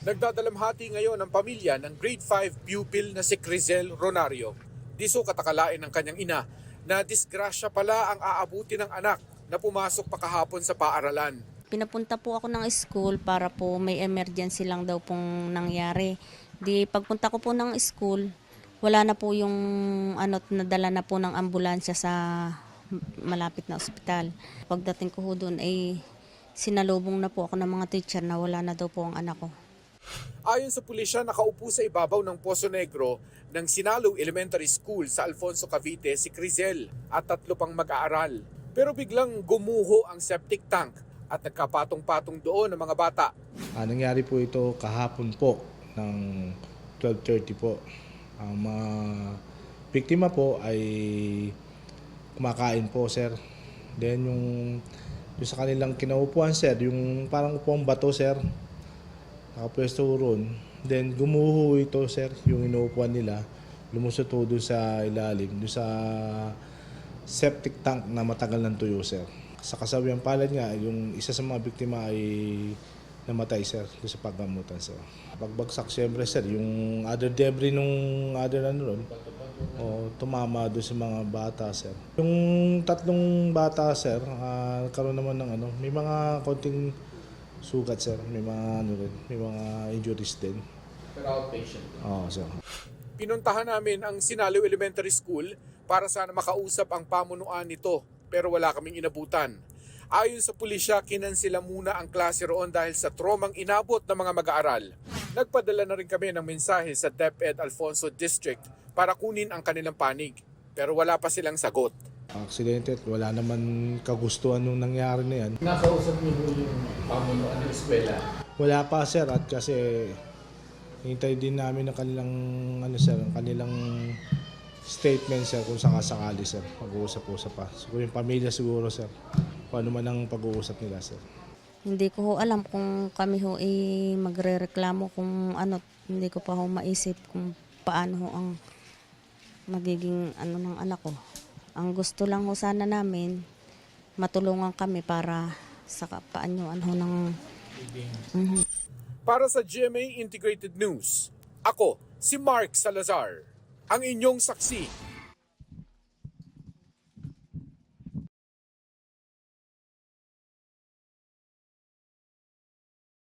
Nagdadalamhati ngayon ang pamilya ng grade 5 pupil na si Crizel Ronario. Di so katakalain ng kanyang ina na disgrasya pala ang aabuti ng anak na pumasok pa kahapon sa paaralan. Pinapunta po ako ng school para po may emergency lang daw pong nangyari. Di pagpunta ko po ng school, wala na po yung nadala na po ng ambulansya sa malapit na ospital. Pagdating ko doon ay sinalubong na po ako ng mga teacher na wala na daw po ang anak ko. Ayon sa pulisya, nakaupo sa ibabaw ng Poso Negro ng Sinalow Elementary School sa Alfonso, Cavite si Crizel at 3 pang mag-aaral. Pero biglang gumuho ang septic tank at nagkapatong-patong doon ng mga bata. Nangyari po ito kahapon po ng 12:30 po. Ang mga biktima po ay kumakain po, sir. Then yung sa kanilang kinaupuan, sir, yung parang upuang bato, sir. Nakapwesto ron. Then gumuho ito, sir, yung inuupuan nila. Lumusot po doon sa ilalim, doon sa septic tank na matagal ng tuyo, sir. Sa kasawiang palad nga, yung isa sa mga biktima ay namatay, sir, doon sa paggamutan, sir. Pagbagsak, siyempre, sir, yung other debris nung other ron, tumama doon sa mga bata, sir. Yung 3 bata, sir, karoon naman ng may mga konting sugat, sir. May mga may mga injuries din. Pero outpatient? Oo, sir. Pinuntahan namin ang Sinalow Elementary School para sana makausap ang pamunuan nito pero wala kaming inabutan. Ayon sa pulisya, kinansila muna ang klase roon dahil sa tromang inabot ng mga mag-aaral. Nagpadala na rin kami ng mensahe sa DepEd Alfonso District para kunin ang kanilang panig pero wala pa silang sagot. Aksidente at wala naman kagustuhan nung nangyari na yan. Nakausap niyo yung pamunuan ng eskwela? Wala pa, sir, at kasi hintay din namin ang kanilang sir, ang kanilang statement, sir, kung sakasakali, sir. Pag-uusap-usap pa. So, yung pamilya siguro, sir, kung ano man ang pag-uusap nila, sir. Hindi ko ho alam kung kami ho magrereklamo kung hindi ko pa ho maisip kung paano ho ang magiging ng anak ko. Ang gusto lang ho sana namin, matulungan kami para sa paanyuan ho ng... Para sa GMA Integrated News, ako si Mark Salazar, ang inyong saksi